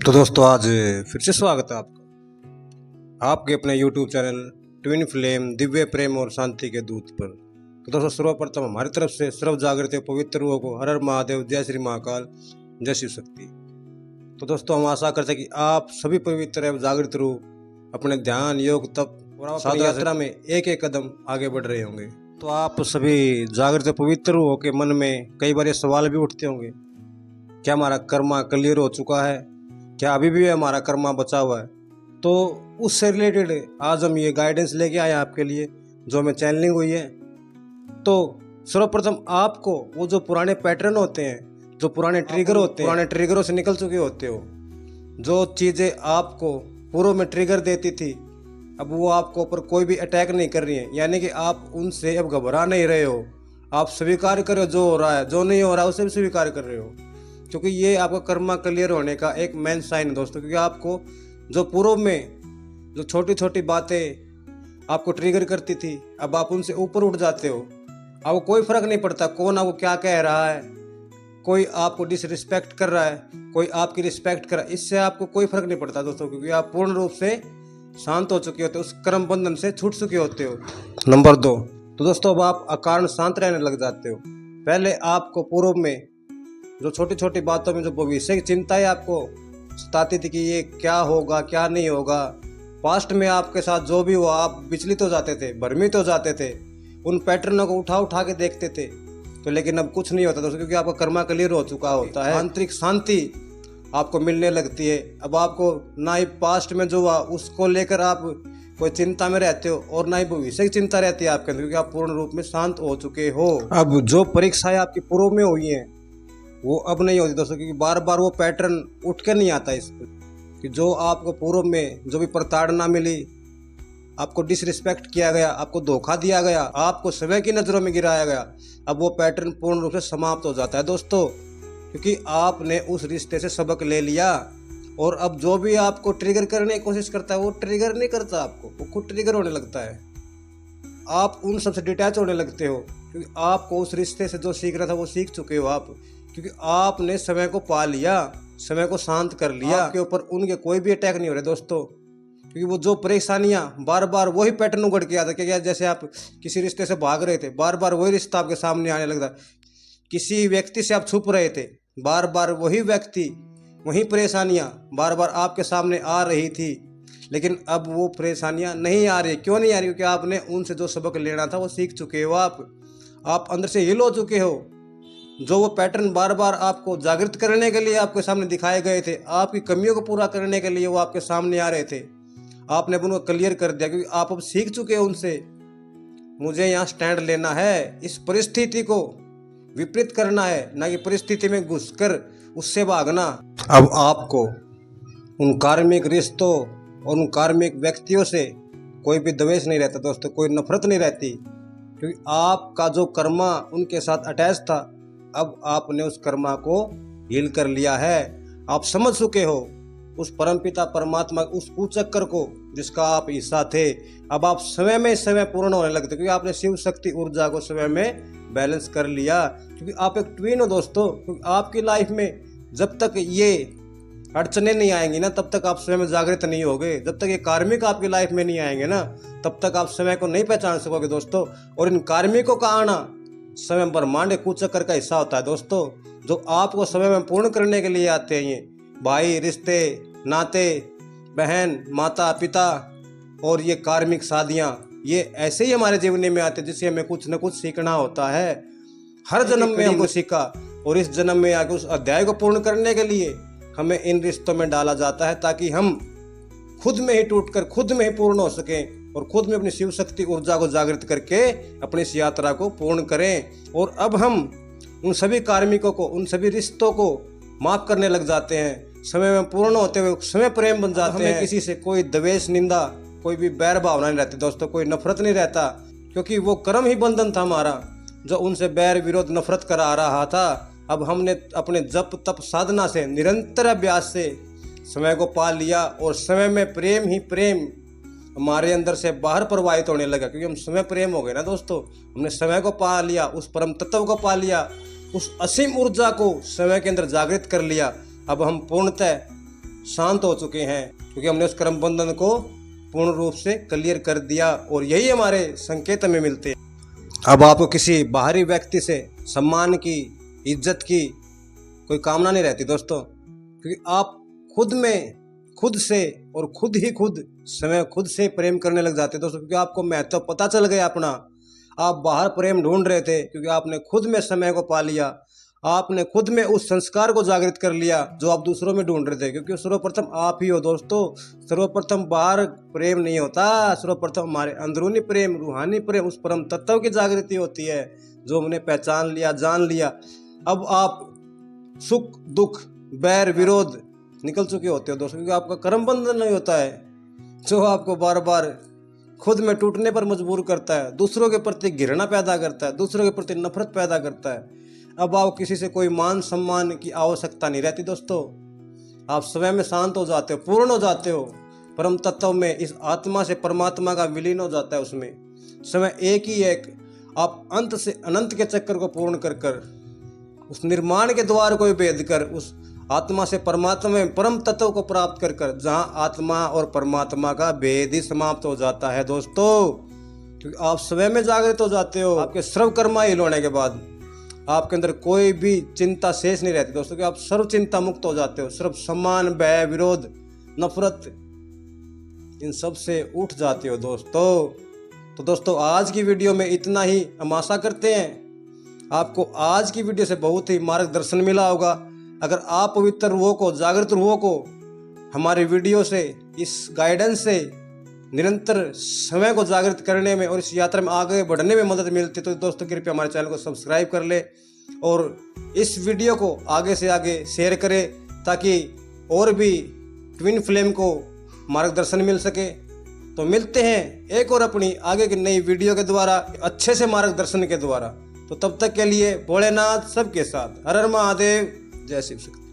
तो दोस्तों आज फिर से स्वागत है आपका आपके अपने YouTube channel twin flame Divya प्रेम और शांति के दूत पर। तो दोस्तों सर्वप्रथम हमारी तरफ से सर्व जागृत पवित्र रूहों को हर हर महादेव, जय श्री महाकाल, जय शिव शक्ति। तो दोस्तों हम आशा करते हैं कि आप सभी पवित्र एवं जागृत रूह अपने ध्यान, योग, तप और साधना यात्रा में एक एक कदम आगे बढ़ रहे होंगे। तो आप सभी जागृत पवित्र रूहों के मन में कई बार ये सवाल भी उठते होंगे, क्या हमारा कर्मा क्लियर हो चुका है, क्या अभी भी हमारा कर्मा बचा हुआ है। तो उससे रिलेटेड आज हम ये गाइडेंस लेके आए हैं आपके लिए, जो हमें चैनलिंग हुई है। तो सर्वप्रथम आपको वो जो पुराने पैटर्न होते हैं, जो पुराने ट्रिगर होते हैं, पुराने ट्रिगरों से निकल चुके होते हो, जो चीज़ें आपको पूर्व में ट्रिगर देती थी, अब वो आपको ऊपर कोई भी अटैक नहीं कर रही है, यानी कि आप उनसे अब घबरा नहीं रहे हो। आप स्वीकार कर रहे हो जो हो रहा है, जो नहीं हो रहा है उसे भी स्वीकार कर रहे हो, क्योंकि ये आपका कर्मा क्लियर होने का एक मेन साइन है दोस्तों। क्योंकि आपको जो पूर्व में जो छोटी छोटी बातें आपको ट्रिगर करती थी, अब आप उनसे ऊपर उठ जाते हो। आपको कोई फर्क नहीं पड़ता कौन आपको क्या कह रहा है, कोई आपको डिसरिस्पेक्ट कर रहा है, कोई आपकी रिस्पेक्ट कर रहा है, इससे आपको कोई फर्क नहीं पड़ता दोस्तों, क्योंकि आप पूर्ण रूप से शांत हो चुके होते हो, उस कर्म बंधन से छूट चुके होते हो। नंबर 2, तो दोस्तों अब आप अकारण शांत रहने लग जाते हो। पहले आपको पूर्व में जो छोटी छोटी बातों में जो भविष्य की चिंताएं आपको सताती थी कि ये क्या होगा क्या नहीं होगा, पास्ट में आपके साथ जो भी हुआ आप विचलित हो जाते थे, भ्रमित हो जाते थे, उन पैटर्नों को उठा उठा के देखते थे। तो लेकिन अब कुछ नहीं होता दोस्तों, क्योंकि आपका कर्मा क्लियर हो चुका होता है, आंतरिक शांति आपको मिलने लगती है। अब आपको ना ही पास्ट में जो हुआ उसको लेकर आप कोई चिंता में रहते हो और ना ही भविष्य की चिंता रहती है आपके अंदर, क्योंकि आप पूर्ण रूप में शांत हो चुके हो। अब जो परीक्षाएं आपकी पूर्व में हुई हैं वो अब नहीं होती दोस्तों, क्योंकि बार बार वो पैटर्न उठ कर नहीं आता इस पर, कि जो आपको पूर्व में जो भी प्रताड़ना मिली, आपको डिसरिस्पेक्ट किया गया, आपको धोखा दिया गया, आपको समय की नज़रों में गिराया गया, अब वो पैटर्न पूर्ण रूप से समाप्त हो जाता है दोस्तों, क्योंकि आपने उस रिश्ते से सबक ले लिया। और अब जो भी आपको ट्रिगर करने की कोशिश करता है वो ट्रिगर नहीं करता आपको, वो खुद ट्रिगर होने लगता है। आप उन सबसे डिटैच होने लगते हो, क्योंकि आपको उस रिश्ते से जो सीख रहा था वो सीख चुके हो आप, क्योंकि आपने समय को पा लिया, समय को शांत कर लिया। आपके ऊपर उनके कोई भी अटैक नहीं हो रहे दोस्तों, क्योंकि वो जो परेशानियां बार बार वही पैटर्न उगड़ के आता है। क्या जैसे आप किसी रिश्ते से भाग रहे थे, बार बार वही रिश्ता आपके सामने आने लगता। किसी व्यक्ति से आप छुप रहे थे, बार बार वही व्यक्ति, वही परेशानियां बार बार आपके सामने आ रही थी, लेकिन अब वो परेशानियां नहीं आ रही। क्यों नहीं आ रही? क्योंकि आपने उनसे जो सबक लेना था वो सीख चुके हो। आप अंदर से हिल हो चुके हो। जो वो पैटर्न बार बार आपको जागृत करने के लिए आपके सामने दिखाए गए थे, आपकी कमियों को पूरा करने के लिए वो आपके सामने आ रहे थे, आपने अब उनको क्लियर कर दिया, क्योंकि आप अब सीख चुके हो उनसे। मुझे यहाँ स्टैंड लेना है, इस परिस्थिति को विपरीत करना है, ना कि परिस्थिति में घुसकर उससे भागना। अब आपको उन कार्मिक रिश्तों और उन कार्मिक व्यक्तियों से कोई भी द्वेष नहीं रहता दोस्तों, कोई नफरत नहीं रहती, क्योंकि आपका जो कर्मा उनके साथ अटैच था, अब आपने उस कर्मा को हील कर लिया है। आप समझ चुके हो उस परमपिता परमात्मा, उस कुचक्कर को जिसका आप हिस्सा थे। अब आप समय में समय पूर्ण होने लगते, क्योंकि आपने शिव शक्ति ऊर्जा को समय में बैलेंस कर लिया, क्योंकि आप एक ट्विन हो दोस्तों। क्योंकि आपकी लाइफ में जब तक ये अड़चने नहीं आएंगी ना, तब तक आप स्वयं जागृत नहीं होगे। जब तक ये कार्मिक आपकी लाइफ में नहीं आएंगे ना, तब तक आप समय को नहीं पहचान सकोगे दोस्तों। और इन कार्मिकों का आना समय ब्रह्मांड कुचक्कर का हिस्सा होता है दोस्तों, जो आपको समय में पूर्ण करने के लिए आते हैं। ये भाई, रिश्ते, नाते, बहन, माता, पिता और ये कार्मिक शादियाँ, ये ऐसे ही हमारे जीवन में आते हैं, जिससे हमें कुछ न कुछ सीखना होता है। हर जन्म में हमको सीखा, और इस जन्म में आके उस अध्याय को पूर्ण करने के लिए हमें इन रिश्तों में डाला जाता है, ताकि हम खुद में ही टूटकर खुद में ही पूर्ण हो सकें और खुद में अपनी शिव शक्ति ऊर्जा को जागृत करके अपनी इस यात्रा को पूर्ण करें। और अब हम उन सभी कार्मिकों को, उन सभी रिश्तों को माफ करने लग जाते हैं। समय में पूर्ण होते हुए समय प्रेम बन जाते हैं। किसी से कोई द्वेष, निंदा, कोई भी बैर भावना नहीं रहती दोस्तों, कोई नफरत नहीं रहता, क्योंकि वो कर्म ही बंधन था हमारा, जो उनसे बैर, विरोध, नफरत करा रहा था। अब हमने अपने जप तप साधना से, निरंतर अभ्यास से समय को पा लिया, और समय में प्रेम ही प्रेम हमारे अंदर से बाहर प्रवाहित होने लगा, क्योंकि हम समय प्रेम हो गए ना दोस्तों। हमने समय को पा लिया, उस परम तत्व को पा लिया, उस असीम ऊर्जा को समय के अंदर जागृत कर लिया। अब हम पूर्णतः शांत हो चुके हैं, क्योंकि हमने उस कर्म बंधन को पूर्ण रूप से क्लियर कर दिया और यही हमारे संकेत में मिलते हैं। अब आपको किसी बाहरी व्यक्ति से सम्मान की, इज्जत की कोई कामना नहीं रहती दोस्तों, क्योंकि आप खुद में खुद से और खुद ही खुद समय खुद से प्रेम करने लग जाते हैं दोस्तों, क्योंकि आपको महत्व पता चल गया अपना। आप बाहर प्रेम ढूंढ रहे थे, क्योंकि आपने खुद में समय को पा लिया, आपने खुद में उस संस्कार को जागृत कर लिया जो आप दूसरों में ढूंढ रहे थे, क्योंकि सर्वप्रथम आप ही हो दोस्तों। सर्वप्रथम बाहर प्रेम नहीं होता, सर्वप्रथम हमारे अंदरूनी प्रेम, रूहानी प्रेम, उस परम तत्व की जागृति होती है जो हमने पहचान लिया, जान लिया। अब आप सुख दुख बैर विरोध निकल चुके होते हो दोस्तों, क्योंकि आपका कर्म बंधन नहीं होता है जो आपको बार बार खुद में टूटने पर मजबूर करता है, दूसरों के प्रति घृणा पैदा करता है, दूसरों के प्रति नफरत पैदा करता है। अब आप किसी से कोई मान सम्मान की आवश्यकता नहीं रहती दोस्तों, आप स्वयं में शांत हो जाते हो, पूर्ण हो जाते हो परम तत्व में। इस आत्मा से परमात्मा का विलीन हो जाता है, उसमें समय एक ही एक। आप अंत से अनंत के चक्कर को पूर्ण कर कर उस निर्माण के द्वार को भेद कर उस आत्मा से परमात्मा में परम तत्व को प्राप्त कर कर, जहाँ आत्मा और परमात्मा का भेद ही समाप्त हो जाता है दोस्तों, क्योंकि आप स्वयं में जागृत हो जाते हो। आपके सर्व कर्मा हिल होने के बाद आपके अंदर कोई भी चिंता शेष नहीं रहती दोस्तों, कि आप सर्व चिंता मुक्त हो जाते हो, सर्व सम्मान भय विरोध नफरत इन सब से उठ जाते हो दोस्तों। तो दोस्तों आज की वीडियो में इतना ही। हम आशा करते हैं आपको आज की वीडियो से बहुत ही मार्गदर्शन मिला होगा। अगर आप पवित्र रूहों को, जागृत रूहों को हमारी वीडियो से, इस गाइडेंस से निरंतर समय को जागृत करने में और इस यात्रा में आगे बढ़ने में मदद मिलती है, तो दोस्तों कृपया हमारे चैनल को सब्सक्राइब कर ले और इस वीडियो को आगे से आगे शेयर करें, ताकि और भी ट्विन फ्लेम को मार्गदर्शन मिल सके। तो मिलते हैं एक और अपनी आगे की नई वीडियो के द्वारा, अच्छे से मार्गदर्शन के द्वारा। तो तब तक के लिए भोलेनाथ सबके साथ। हर हर महादेव, जय शिव शक्ति।